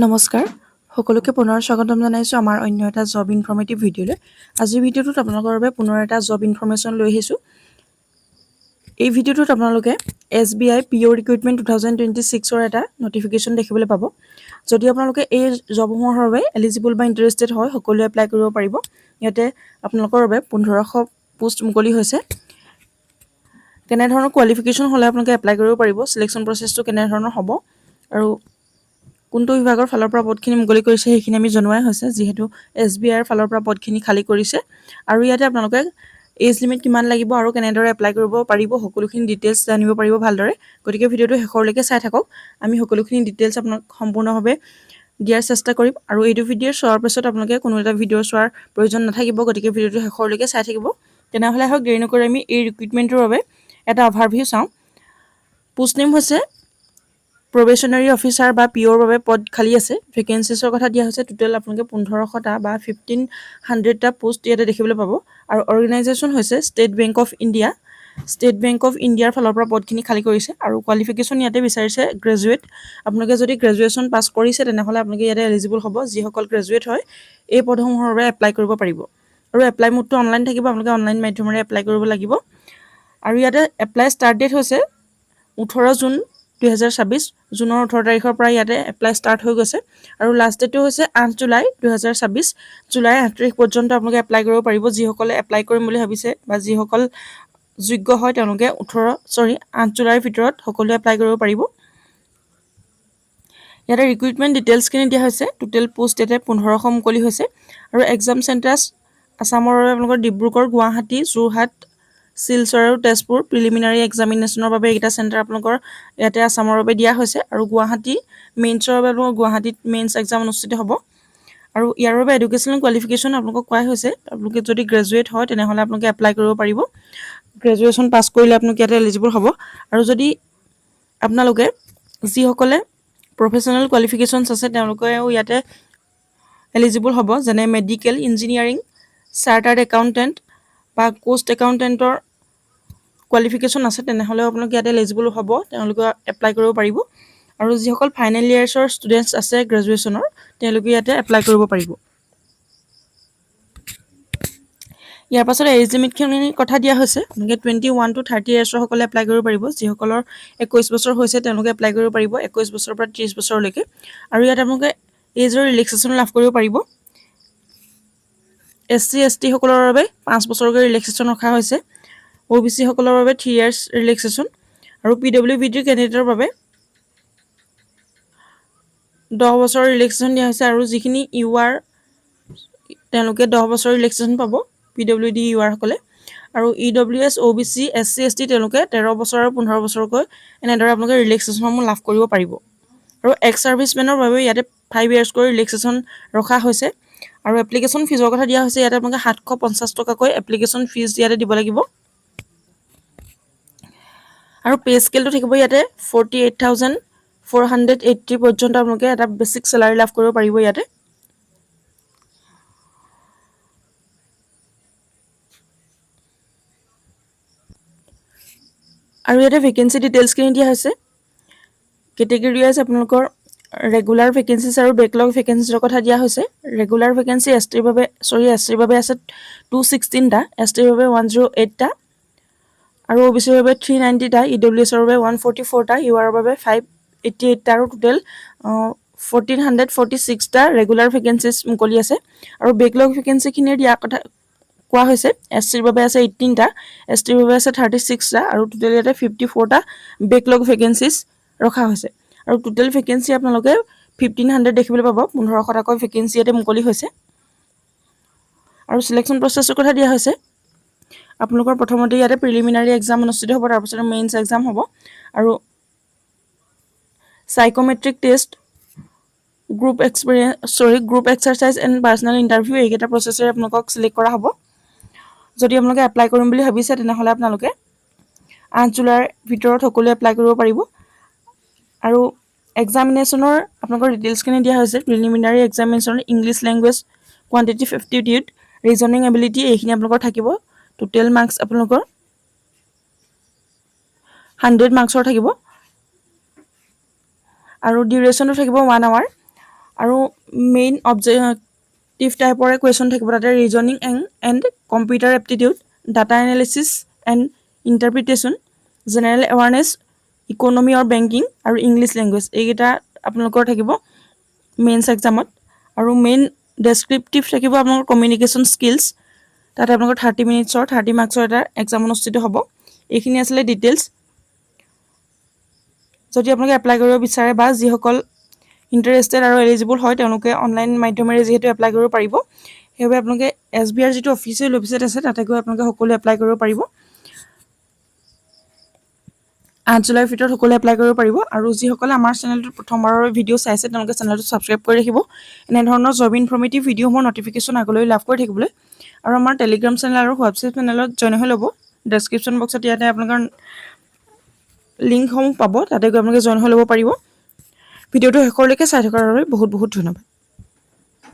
নমস্কাৰ সকলোকে পুনৰ স্বাগতম জনাইছোঁ আমাৰ অন্য এটা জব ইনফৰ্মেটিভ ভিডিঅ'লৈ। আজিৰ ভিডিঅ'টোত আপোনালোকৰ বাবে পুনৰ এটা জব ইনফৰ্মেশ্যন লৈ আহিছোঁ। এই ভিডিঅ'টোত আপোনালোকে SBI PO ৰিক্ৰুইটমেণ্ট 2026ৰ এটা নটিফিকেশ্যন দেখিবলৈ পাব। যদি আপোনালোকে এই জবসমূহৰ বাবে এলিজিবল বা ইণ্টাৰেষ্টেড হয় সকলোৱে এপ্লাই কৰিব পাৰিব। ইয়াতে আপোনালোকৰ বাবে 1500 পোষ্ট মুকলি হৈছে। কেনেধৰণৰ কোৱালিফিকেশ্যন হ'লে আপোনালোকে এপ্লাই কৰিব পাৰিব, চিলেকশ্যন প্ৰচেছটো কেনেধৰণৰ হ'ব আৰু কোনটো বিভাগৰ ফালৰ পৰা পদখিনি মুকলি কৰিছে সেইখিনি আমি জনোৱাই হৈছে, যিহেতু SBIৰ ফালৰ পৰা পদখিনি খালী কৰিছে। আৰু ইয়াতে আপোনালোকে এজ লিমিট কিমান লাগিব আৰু কেনেদৰে এপ্লাই কৰিব পাৰিব সকলোখিনি ডিটেইলছ জানিব পাৰিব ভালদৰে। গতিকে ভিডিঅ'টো শেষৰলৈকে চাই থাকক। আমি সকলোখিনি ডিটেইলছ আপোনাক সম্পূৰ্ণভাৱে দিয়াৰ চেষ্টা কৰিম আৰু এইটো ভিডিঅ' চোৱাৰ পিছত আপোনালোকে কোনো এটা ভিডিঅ' চোৱাৰ প্ৰয়োজন নাথাকিব। গতিকে ভিডিঅ'টো শেষৰলৈকে চাই থাকিব। তেনেহ'লে আহক দেৰি নকৰি আমি এই ৰিক্ৰুইটমেণ্টৰ বাবে এটা অভাৰভিউ চাওঁ। পোষ্ট নেম হৈছে প্ৰবেশ্যনাৰী অফিচাৰ বা POৰ বাবে পদ খালী আছে। ভেকেঞ্চিছৰ কথা দিয়া হৈছে। টোটেল আপোনালোকে 1500টা বা 1500টা পোষ্ট ইয়াতে দেখিবলৈ পাব। আৰু অৰ্গেনাইজেশ্যন হৈছে state bank of India. State bank of ইণ্ডিয়াৰ ফালৰ পৰা পদখিনি খালী কৰিছে আৰু কোৱালিফিকেশ্যন ইয়াতে বিচাৰিছে গ্ৰেজুৱেট। আপোনালোকে যদি গ্ৰেজুৱেশ্যন পাছ কৰিছে তেনেহ'লে আপোনালোকে ইয়াতে এলিজিবল হ'ব। যিসকল গ্ৰেজুৱেট হয় এই পদসমূহৰ বাবে এপ্লাই কৰিব পাৰিব। আৰু এপ্লাই মোডটো অনলাইন থাকিব, আপোনালোকে অনলাইন মাধ্যমেৰে এপ্লাই কৰিব লাগিব। আৰু ইয়াতে এপ্লাই ষ্টাৰ্ট ডেট হৈছে 18 জুন 2026। জুনৰ 18 তাৰিখৰ পৰা ইয়াতে এপ্লাই ষ্টাৰ্ট হৈ গৈছে আৰু লাষ্ট ডেটটো হৈছে 8 জুলাই 2026। জুলাইৰ 8 তাৰিখ পৰ্যন্ত আপোনালোকে এপ্লাই কৰিব পাৰিব। যিসকলে এপ্লাই কৰিম বুলি ভাবিছে বা যিসকল যোগ্য হয় তেওঁলোকে 8 জুলাইৰ ভিতৰত সকলোৱে এপ্লাই কৰিব পাৰিব। ইয়াতে ৰিক্ৰুইটমেণ্ট ডিটেইলছখিনি দিয়া হৈছে। টোটেল পোষ্ট ইয়াতে 1500 মুকলি হৈছে আৰু এক্সাম চেণ্টাৰ্ছ আছামৰ বাবে আপোনালোকৰ ডিব্ৰুগড়, গুৱাহাটী, যোৰহাট, শিলচৰ আৰু তেজপুৰ প্ৰিলিমিনাৰী এক্সামিনেশ্যনৰ বাবে এইকেইটা চেণ্টাৰ আপোনালোকৰ ইয়াতে আছামৰ বাবে দিয়া হৈছে। আৰু গুৱাহাটী মেইনছৰ বাবে আপোনালোকৰ গুৱাহাটীত মেইনছ এক্সাম অনুষ্ঠিত হ'ব। আৰু ইয়াৰ বাবে এডুকেশ্যনেল কোৱালিফিকেশ্যন আপোনালোকক কোৱা হৈছে। আপোনালোকে যদি গ্ৰেজুৱেট হয় তেনেহ'লে আপোনালোকে এপ্লাই কৰিব পাৰিব। গ্ৰেজুৱেশ্যন পাছ কৰিলে আপোনালোকে ইয়াতে এলিজিবল হ'ব। আৰু যদি আপোনালোকে যিসকলে প্ৰফেশ্যনেল কোৱালিফিকেশ্যনছ আছে তেওঁলোকেও ইয়াতে এলিজিবল হ'ব, যেনে মেডিকেল, ইঞ্জিনিয়াৰিং, চাৰ্টাৰ্ড একাউণ্টেণ্ট বা কোষ্ট একাউণ্টেণ্টৰ কোৱালিফিকেশ্যন আছে তেনেহ'লেও আপোনালোকে ইয়াতে এলিজিবল হ'ব, তেওঁলোকে এপ্লাই কৰিব পাৰিব। আৰু যিসকল ফাইনেল ইয়াৰ্ছৰ ষ্টুডেণ্টছ আছে গ্ৰেজুৱেশ্যনৰ তেওঁলোকে ইয়াতে এপ্লাই কৰিব পাৰিব। ইয়াৰ পাছত এজ লিমিটখিনিৰ কথা দিয়া হৈছে। আপোনালোকে 21 to 30 ইয়াৰ্ছৰ সকলে এপ্লাই কৰিব পাৰিব। যিসকলৰ 21 বছৰ হৈছে তেওঁলোকে এপ্লাই কৰিব পাৰিব 21 বছৰৰ পৰা 30 বছৰলৈকে। আৰু ইয়াত আপোনালোকে এজৰ ৰিলেক্সেশ্যন লাভ কৰিব পাৰিব। SC ST সকলৰ বাবে 5 বছৰকৈ ৰিলেক্সেশ্যন ৰখা হৈছে। OBC সকলৰ বাবে 3 ইয়াৰ্ছ ৰিলেক্সেশ্যন। আৰু PWBD কেণ্ডিডেটৰ বাবে 10 বছৰৰ ৰিলেক্সেশ্যন দিয়া হৈছে। আৰু যিখিনি UR তেওঁলোকে 10 বছৰৰ ৰিলেক্সেশ্যন পাব, PWD UR সকলে। আৰু EWS OBC SC ST তেওঁলোকে 13 বছৰ আৰু 15 বছৰকৈ এনেদৰে আপোনালোকে ৰিলেক্সেশ্যনসমূহ লাভ কৰিব পাৰিব। আৰু এক্স ছাৰ্ভিচমেনৰ বাবে ইয়াতে 5 ইয়াৰ্ছকৈ ৰিলেক্সেশ্যন ৰখা হৈছে। আৰু এপ্লিকেশ্যন ফিজৰ কথা দিয়া হৈছে। ইয়াতে আপোনালোকে 750 টকাকৈ এপ্লিকেশ্যন ফিজ ইয়াতে দিব লাগিব। আৰু পে স্কেলটো থাকিব ইয়াতে 48,480 পৰ্যন্ত আপোনালোকে এটা বেছিক চেলাৰী লাভ কৰিব পাৰিব ইয়াতে। আৰু ইয়াতে ভেকেঞ্চি ডিটেইলছখিনি দিয়া হৈছে। কেটেগৰী ৱাইজ আপোনালোকৰ ৰেগুলাৰ ভেকেঞ্চিছ আৰু বেকলগ ভেকেঞ্চিৰ কথা দিয়া হৈছে। ৰেগুলাৰ ভেকেঞ্চি STৰ বাবে আছে 216টা, STৰ বাবে 108টা, আৰু OBCৰ বাবে 390টা, EWSৰ বাবে 144টা, URৰ বাবে 588টা, আৰু টোটেল 1446টা ৰেগুলাৰ ভেকেঞ্চিছ মুকলি আছে। আৰু বেকলগ ভেকেঞ্চিখিনিৰ দিয়া কথা কোৱা হৈছে। SCৰ বাবে আছে 18টা, STৰ বাবে আছে 36টা, আৰু টোটেল ইয়াতে 54টা বেকলগ ভেকেঞ্চিছ ৰখা হৈছে। আৰু টোটেল ভেকেঞ্চি আপোনালোকে 1500 দেখিবলৈ পাব। 1500টাকৈ ভেকেঞ্চি ইয়াতে মুকলি হৈছে। আৰু চিলেকশ্যন প্ৰচেছৰ কথা দিয়া হৈছে। আপোনালোকৰ প্ৰথমতে ইয়াতে প্ৰিলিমিনাৰী এক্সাম অনুষ্ঠিত হ'ব, তাৰপিছত মেইনছ এক্সাম হ'ব। আৰু psychometric test, group exercise and personal interview এইকেইটা প্ৰচেছেৰে আপোনালোকক চিলেক্ট কৰা হ'ব। যদি আপোনালোকে এপ্লাই কৰিম বুলি ভাবিছে তেনেহ'লে আপোনালোকে 8 জুলাইৰ ভিতৰত সকলোৱে এপ্লাই কৰিব পাৰিব। আৰু এক্সামিনেশ্যনৰ আপোনালোকৰ ডিটেইলছখিনি দিয়া হৈছে। প্ৰিলিমিনাৰী এক্সামিনেশ্যনৰ English language quantitative aptitude, reasoning ability এইখিনি আপোনালোকৰ থাকিব। টোটেল মাৰ্কছ আপোনালোকৰ 100 মাৰ্কছৰ থাকিব। আৰু ডিউৰেশ্যনটো থাকিব 1 আৱাৰ। আৰু মেইন অবজেক্টিভ টাইপৰে কুৱেশ্যন থাকিব তাতে reasoning and computer aptitude, data analysis and interpretation, general awareness, economy or banking আৰু ইংলিছ লেংগুৱেজ এইকেইটা আপোনালোকৰ থাকিব মেইনছ এক্সামত। আৰু মেইন ডেছক্ৰিপটিভ থাকিব আপোনালোকৰ কমিউনিকেশ্যন স্কিলছ, তাতে আপোনালোকৰ 30 মিনিটছৰ 30 মাৰ্কছৰ এটা এক্সাম অনুষ্ঠিত হ'ব। এইখিনি আছিলে ডিটেইলছ। যদি আপোনালোকে এপ্লাই কৰিব বিচাৰে বা যিসকল ইণ্টাৰেষ্টেড আৰু এলিজিবল হয় তেওঁলোকে অনলাইন মাধ্যমেৰে যিহেতু এপ্লাই কৰিব পাৰিব, সেইবাবে আপোনালোকে SBIৰ যিটো অফিচিয়েল ৱেবছাইট আছে তাতে গৈ আপোনালোকে সকলোৱে এপ্লাই কৰিব পাৰিব। 8 জুলাইৰ ভিতৰত সকলোৱে এপ্লাই কৰিব পাৰিব। আৰু যিসকলে আমাৰ চেনেলটোত প্ৰথমবাৰৰ ভিডিঅ' চাইছে তেওঁলোকে চেনেলটো ছাবস্ক্ৰাইব কৰি ৰাখিব এনেধৰণৰ জব ইনফৰ্মেটিভ ভিডিঅ'সমূহৰ নটিফিকেশ্যন আগলৈ লাভ কৰি থাকিবলৈ। আৰু আমাৰ টেলিগ্ৰাম চেনেল আৰু হোৱাটছএপ চেনেলত জইন হৈ ল'ব। ডেছক্ৰিপশ্যন বক্সত ইয়াতে আপোনালোকৰ লিংকসমূহ পাব, তাতে গৈ আপোনালোকে জইন হৈ ল'ব পাৰিব। ভিডিঅ'টো শেষলৈকে চাই থকাৰ বাবে বহুত বহুত ধন্যবাদ।